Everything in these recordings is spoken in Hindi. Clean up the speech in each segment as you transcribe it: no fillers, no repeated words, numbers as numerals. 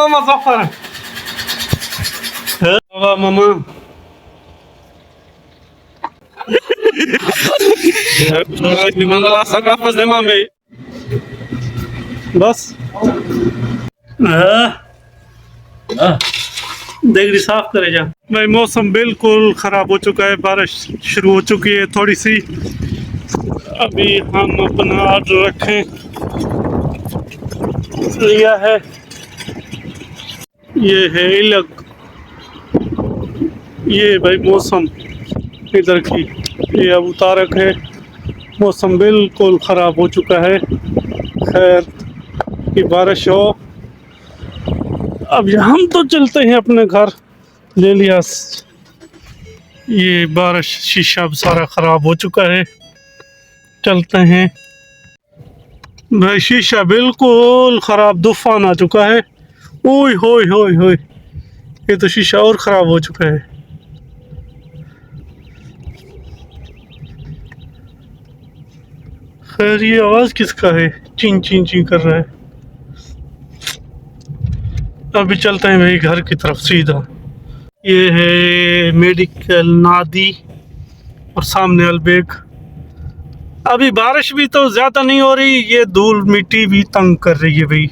Mama Zafar. Baba mama. Limonada sarrafas de mame. बस देगड़ी साफ करे जा भाई। मौसम बिल्कुल ख़राब हो चुका है, बारिश शुरू हो चुकी है थोड़ी सी। अभी हम अपना ऑर्डर रखें लिया है। ये है इलग, ये भाई मौसम इधर की, ये अब उतारक है। मौसम बिल्कुल ख़राब हो चुका है। खैर की बारिश हो। अब हम तो चलते हैं अपने घर। ले लिया ये बारिश, शीशा सारा ख़राब हो चुका है। चलते हैं भाई। शीशा बिल्कुल ख़राब, तूफान आ चुका है। ओए होए होए होए, ये तो शीशा और ख़राब हो चुका है। खैर ये आवाज़ किसका है? चीं चीं चीं कर रहा है। अभी चलते हैं भाई घर की तरफ सीधा। ये है मेडिकल नादी और सामने अलबेग। अभी बारिश भी तो ज़्यादा नहीं हो रही, ये धूल मिट्टी भी तंग कर रही है भाई।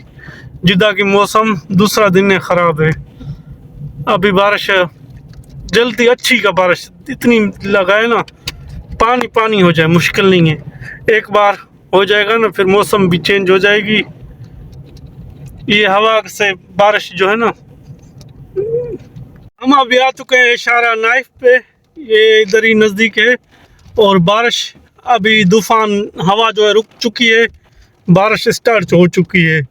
जिद्दा की मौसम दूसरा दिन ख़राब है। अभी बारिश जल्दी अच्छी का बारिश इतनी लगाए ना, पानी पानी हो जाए मुश्किल नहीं है। एक बार हो जाएगा ना फिर मौसम भी चेंज हो जाएगी। ये हवा से बारिश जो है ना। हम अभी आ चुके हैं इशारा नाइफ पे, ये इधर ही नज़दीक है। और बारिश अभी तूफान हवा जो है रुक चुकी है, बारिश स्टार्ट हो चुकी है।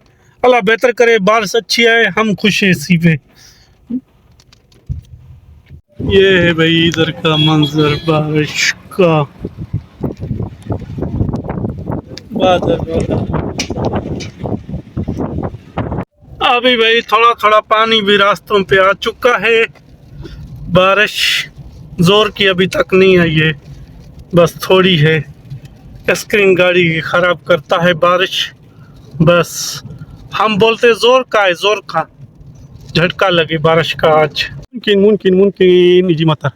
अल्लाह बेहतर करे, बारिश अच्छी आए, हम खुश हैं इसी पे। ये है भाई इधर का मंजर बारिश का। अभी भाई थोड़ा थोड़ा पानी भी रास्तों पे आ चुका है। बारिश जोर की अभी तक नहीं आई है, बस थोड़ी है। स्क्रीन गाड़ी ख़राब करता है बारिश। बस हम बोलते जोर का है, जोर का झटका लगे बारिश का आज। मुमकिन मुमकिन मुमकिन इजी माता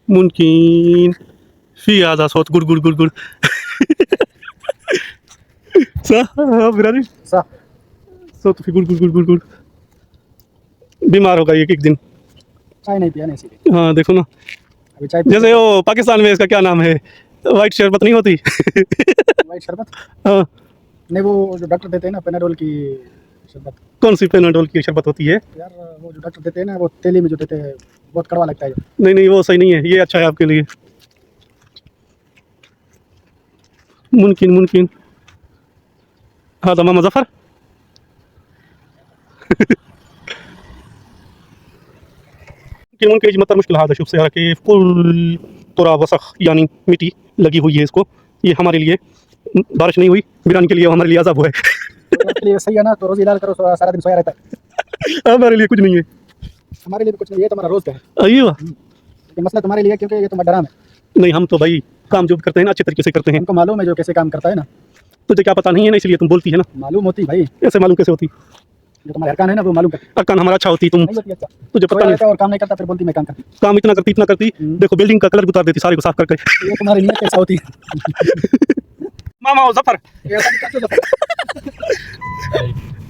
मुमकिन फी आधा सोत गुड़ गुड़ गुड़ गुड़ सा बिरानी सा सोत फी गुड़ गुड़ गुड़ गुड़ गुड़। बीमार होगा ये एक दिन। चाय नहीं पिया ना इसीलिए। हाँ देखो ना, अभी चाय जैसे वो पाकिस्तान में इसका क्या नाम है, वाइट शरबत नहीं होती? वाइट शरबत। हाँ नहीं, वो जो डॉक्टर देते हैं ना पेनाडोल की शरबत। कौन सी पेनाडोल की शरबत होती है यार वो जो डॉक्टर देते हैं ना, वो तेली में जो देते हैं, बहुत कड़वा लगता है। नहीं नहीं वो सही नहीं है, ये अच्छा है आपके लिए। मुमकिन मुमकिन हाँ तमाम मुजफ्फर कि उनके मतलब मुश्किल हाथ शुभ से कि कुल तुरा वसख यानी मिट्टी लगी हुई है इसको। ये हमारे लिए बारिश नहीं हुई, बिरानी के लिए हमारे लिए अज़ाब हुआ है। तो लिए सही है ना, तो रोज इलाज करो, सारा दिन सोया रहता है। हमारे लिए कुछ नहीं है। हमारे लिए भी कुछ नहीं, ये तो हमारा रोज का है। अयो लेकिन मसला तुम्हारे लिए, क्योंकि ये तुम्हारा डराम है। नहीं, हम तो भाई काम जो भी करते हैं ना अच्छे तरीके से करते हैं। हमको मालूम है जो कैसे काम करता है ना। तुझे क्या पता नहीं है ना, इसलिए तुम बोलती है ना। मालूम होती भाई। ऐसे मालूम कैसे होती? जो तुम्हारे अरकान है ना वो मालूम करती। अरकान हमारा अच्छा होती, तुम नहीं होती अच्छा। तुझे पता नहीं और काम नहीं करता, फिर बोलती मैं काम करती। काम इतना करती। देखो बिल्डिंग का कलर उतार देती सारे को साफ करके। ये तुम्हारी नीयत कैसा होती है? मामा जफर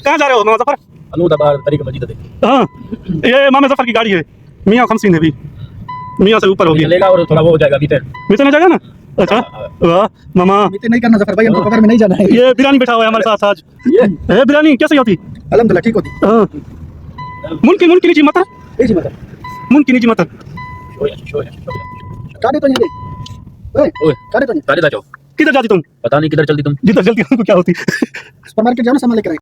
कहाँ जा रहे हो मामा जफर? हाँ ये मामा जफर की गाड़ी है, मियाँ खमसीन है भी, मियाँ से ऊपर होगी चलेगा और थोड़ा वो हो जाएगा भीतर। भीतर नहीं जाएगा ना। अच्छा वाह मामा, भीतर नहीं करना जफर भाई, हमको कब्र में नहीं जाना है। ये बिरानी बैठा हुआ है हमारे साथ आज। ये बिरानी कैसे होती? अल्हम्दुलिल्लाह ठीक होती। हाँ मुमकिन मुमकिन जी मत जी मतलब मुमकिन जी मत गाड़ी तो नहीं गई। ओए गाड़ी तो नहीं। गाड़ी जाओ, किधर जाती तुम? पता नहीं किधर चलती तुम। जिधर जल्दी हमको क्या होती? सुपरमार्केट जाओ ना, सामान लेकर आए।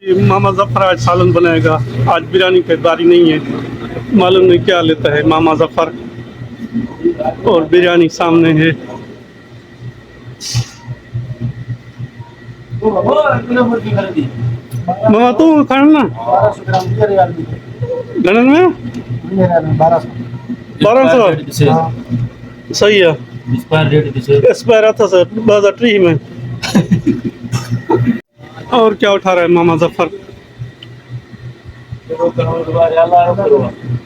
ये मामा जफर आज सालन बनाएगा। आज बिरयानी की बारी नहीं है, मालूम नहीं क्या लेता है मामा जफर। और बिरयानी सामने है। मामा तू खाना 1200 ग्राम ये रियाल में गणन में ये रियाल में 1200 1200 हाँ सही है। एक्सपायर डेट किसे एक्सपायर था सर 2003 में। और क्या उठा रहा है मामा जफर?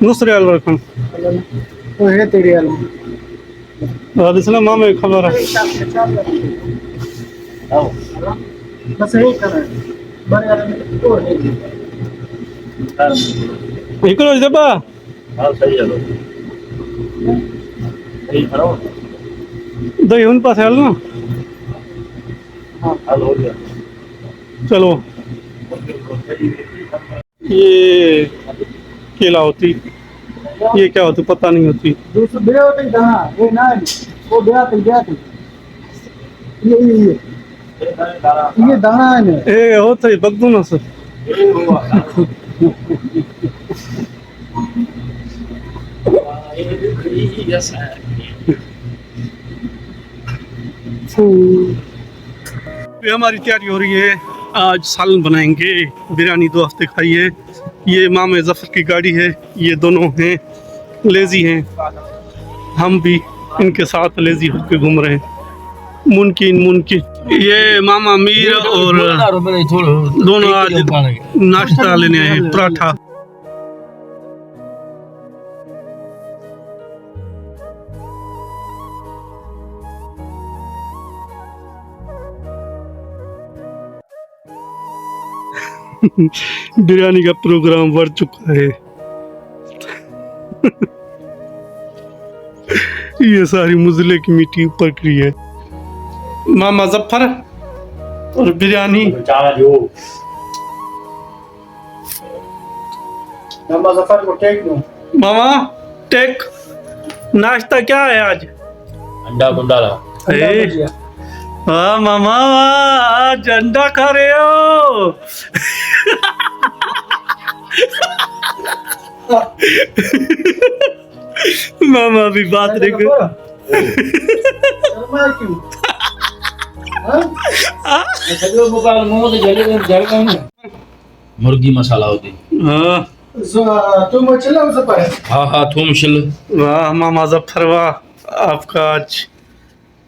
दूसरे अलवर खान वो है तेरे रियाल में इसलिए मामा की खबर है। बस यही कर रहा है बड़े रियाल में तो है हिकिड़ो दबा हां सही है सही करो दही उन पास हल ना। हाल हो गया चलो ये केला होती, ये क्या होती पता नहीं होती। दूसरे बड़े होते हैं दाना ये ना वो गया थे ये दाना है ना ए होते बगदू ना सर। ये हमारी तैयारी हो रही है। आज सालन बनाएंगे, बिरयानी 2 हफ्ते खाई है। ये मामे जफर की गाड़ी है, ये दोनों हैं लेजी हैं, हम भी इनके साथ लेजी होकर घूम रहे हैं। मुनकिन ये मामा मीर और दोनों आज नाश्ता लेने आए हैं, पराठा। बिरयानी का प्रोग्राम बढ़ चुका है। ये सारी मुजले की मिट्टी ऊपर करी है। मामा जफर और बिरयानी। मामा जफर को टेक दो मामा टेक नाश्ता क्या है आज? अंडा गुंडाला ए, वाह मामा वाह, आज अंडा खा रहे हो। मामा भी बात नहीं कर। शर्मा क्यों मुर्गी मसाला होती हाँ तुम चला उसे पर हाँ हाँ थूम शिल वाह मामा जफर वाह, आपका आज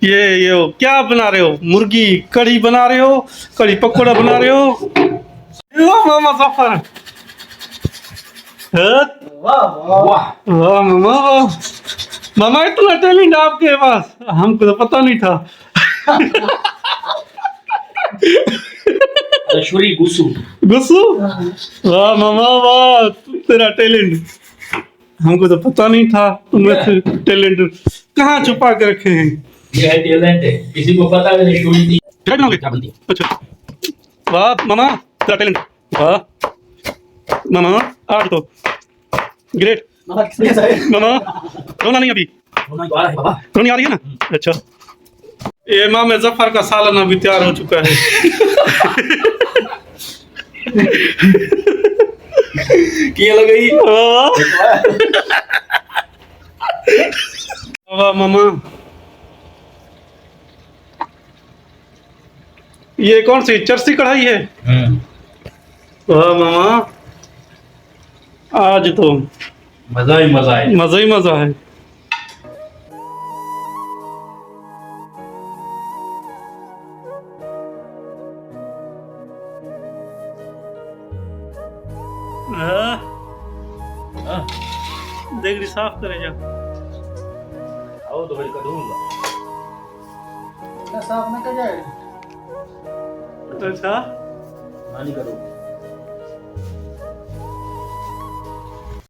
ये क्या बना रहे हो? मुर्गी कढ़ी बना रहे हो, कढ़ी पकौड़ा बना रहे हो? वाह मामा जफर, वाह वाह वाह मामा वाह। मामा इतना टैलेंट आपके पास, हमको तो पता नहीं था। शुरी गुस्सू गुस्सू वाह मामा वाह, तेरा टैलेंट हमको तो पता नहीं था। तुम्हें टैलेंट कहाँ छुपा के रखे हैं? ये है टैलेंट है, किसी को पता नहीं। शुरी थी क्या बनाओगे? क्या बनती अच्छा वाह मामा तेरा टैलेंट वाह मामा, आज तो ग्रेट मामा किसने सारे मामा। रोना नहीं अभी, होना तो आ रहा है बाबा। रोनी आ रही है ना? अच्छा ये मामे जफर का सालन अभी तैयार हो चुका है। क्या लग गई वाह मामा। ये कौन सी चरसी कढ़ाई है? वाह मामा, आज तो मजा ही मजा है। मजा ही मजा है। देगड़ी साफ करे जा। आओ तो बड़ी करूंगा ना साफ ना कर जाए अच्छा नानी करो